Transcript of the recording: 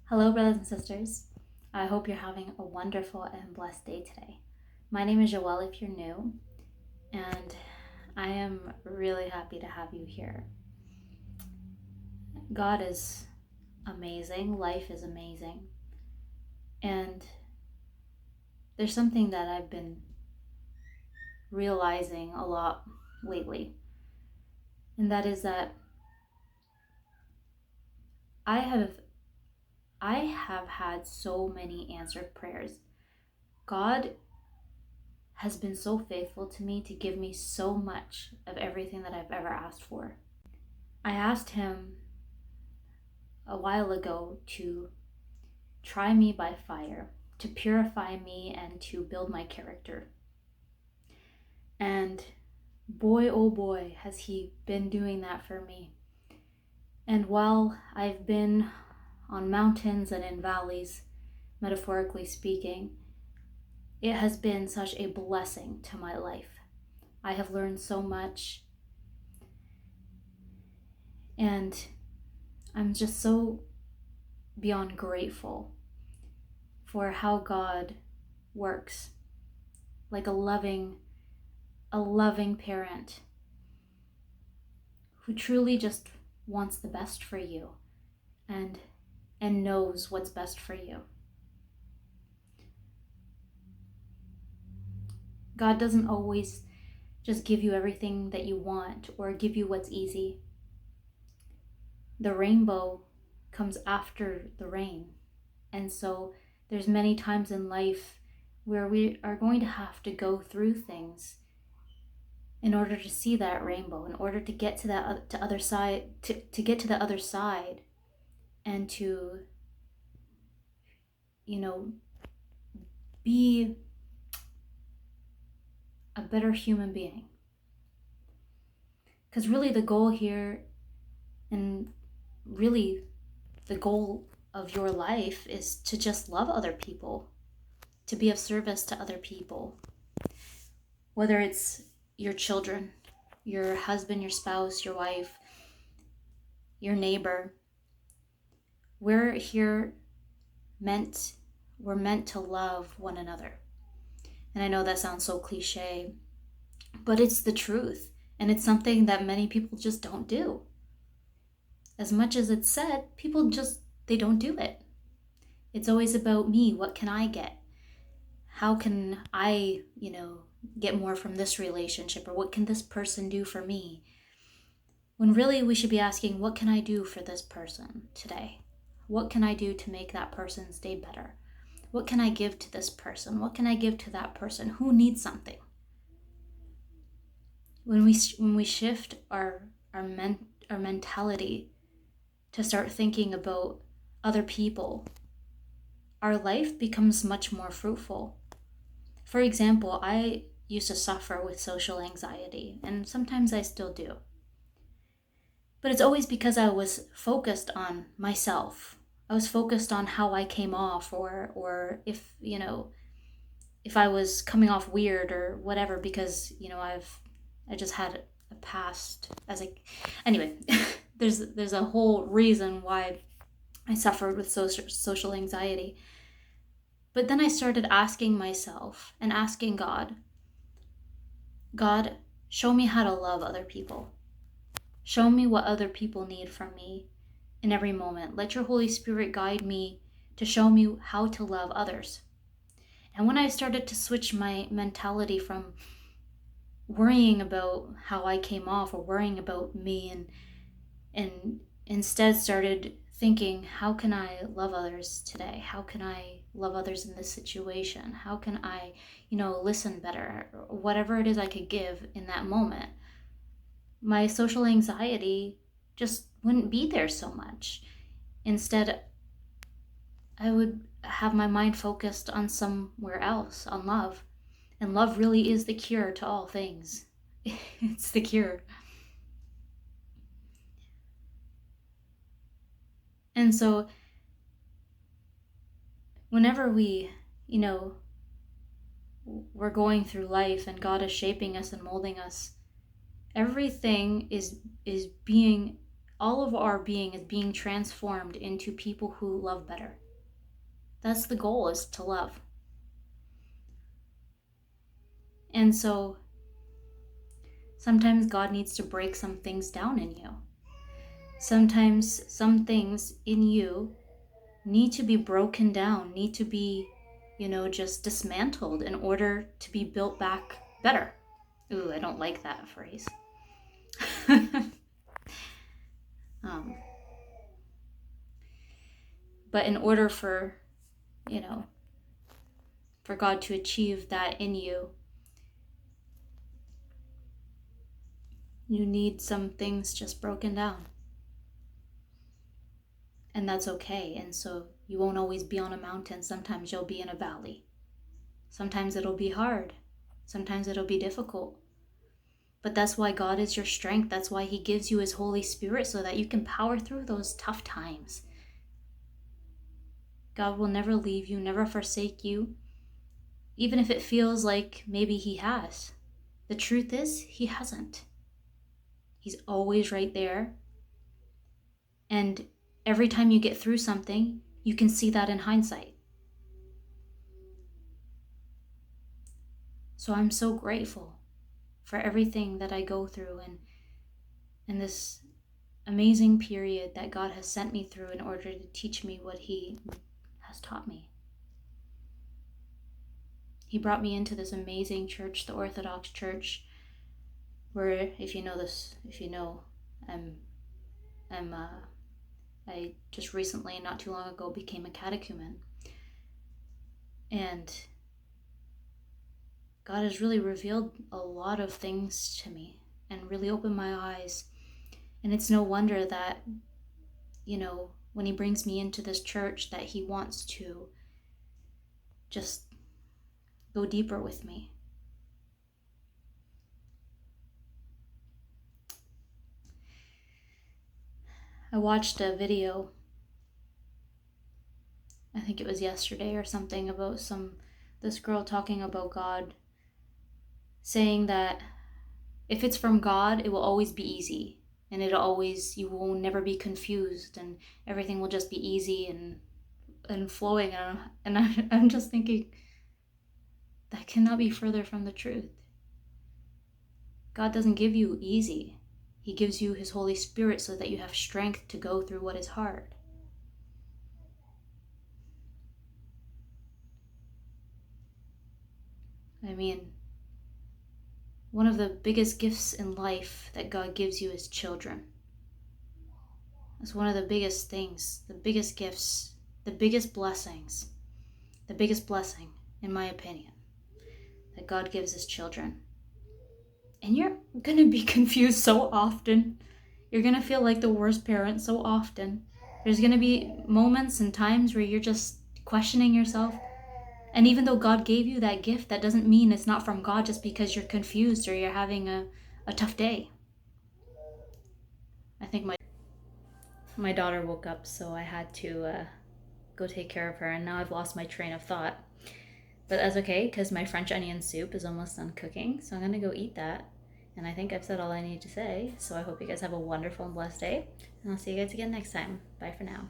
Hello, brothers and sisters. I hope you're having a wonderful and blessed day today. My name is Joelle if you're new, and I am really happy to have you here. God is amazing, life is amazing, and there's something that I've been realizing a lot lately, and that is that I have I have had so many answered prayers. God has been so faithful to me to give me so much of everything that I've ever asked for. I asked him a while ago to try me by fire, to purify me and to build my character. And boy, oh boy, has he been doing that for me. And while I've been on mountains and in valleys, metaphorically speaking, it has been such a blessing to my life. I have learned so much, and I'm just so beyond grateful for how God works, like a loving parent who truly just wants the best for you and knows what's best for you. God doesn't always just give you everything that you want or give you what's easy. The rainbow comes after the rain. And so there's many times in life where we are going to have to go through things in order to see that rainbow, in order to get to that other side, to get to the other side, and to, be a better human being. Because really the goal here, and really the goal of your life, is to just love other people, to be of service to other people. Whether it's your children, your husband, your spouse, your wife, your neighbor. We're meant to love one another. And I know that sounds so cliche, but it's the truth. And it's something that many people just don't do. As much as it's said, people they don't do it. It's always about me. What can I get? How can I, get more from this relationship? Or what can this person do for me? When really we should be asking, what can I do for this person today? What can I do to make that person's day better? What can I give to this person? What can I give to that person? Who needs something? When we shift our mentality to start thinking about other people, our life becomes much more fruitful. For example, I used to suffer with social anxiety, and sometimes I still do. But it's always because I was focused on myself. I was focused on how I came off, or if I was coming off weird or whatever, because I just had a past anyway. there's a whole reason why I suffered with social anxiety. But then I started asking myself and asking God, show me how to love other people. Show me what other people need from me in every moment. Let your Holy Spirit guide me to show me how to love others. And when I started to switch my mentality from worrying about how I came off or worrying about me, and instead started thinking, how can I love others today? How can I love others in this situation? How can I, listen better? Whatever it is I could give in that moment, my social anxiety just wouldn't be there so much. Instead, I would have my mind focused on somewhere else, on love. And love really is the cure to all things. It's the cure. And so, whenever we're going through life and God is shaping us and molding us, everything is being All of our being is being transformed into people who love better. That's the goal, is to love. And so sometimes God needs to break some things down in you. Sometimes some things in you need to be broken down, need to be, just dismantled in order to be built back better. Ooh, I don't like that phrase. But in order for God to achieve that in you, you need some things just broken down. And that's okay. And so you won't always be on a mountain. Sometimes you'll be in a valley. Sometimes it'll be hard. Sometimes it'll be difficult. But that's why God is your strength. That's why He gives you His Holy Spirit, so that you can power through those tough times. God will never leave you, never forsake you, even if it feels like maybe He has. The truth is, He hasn't. He's always right there. And every time you get through something, you can see that in hindsight. So I'm so grateful for everything that I go through, and in this amazing period that God has sent me through in order to teach me what He has taught me. He brought me into this amazing church, the Orthodox Church, where, if you know, I just recently, not too long ago, became a catechumen. And God has really revealed a lot of things to me and really opened my eyes. And it's no wonder that, when He brings me into this church, that He wants to just go deeper with me. I watched a video, I think it was yesterday or something, about this girl talking about God, saying that if it's from God, it will always be easy, and you will never be confused, and everything will just be easy and flowing. And I'm just thinking, that cannot be further from the truth. God doesn't give you easy. He gives you His Holy Spirit so that you have strength to go through what is hard. I mean, one of the biggest gifts in life that God gives you is children. That's one of the biggest things, the biggest gifts, the biggest blessings, the biggest blessing, in my opinion, that God gives His children. And you're going to be confused so often. You're going to feel like the worst parent so often. There's going to be moments and times where you're just questioning yourself. And even though God gave you that gift, that doesn't mean it's not from God just because you're confused or you're having a tough day. I think my daughter woke up, so I had to go take care of her, and now I've lost my train of thought. But that's okay, because my French onion soup is almost done cooking, so I'm going to go eat that. And I think I've said all I need to say, so I hope you guys have a wonderful and blessed day, and I'll see you guys again next time. Bye for now.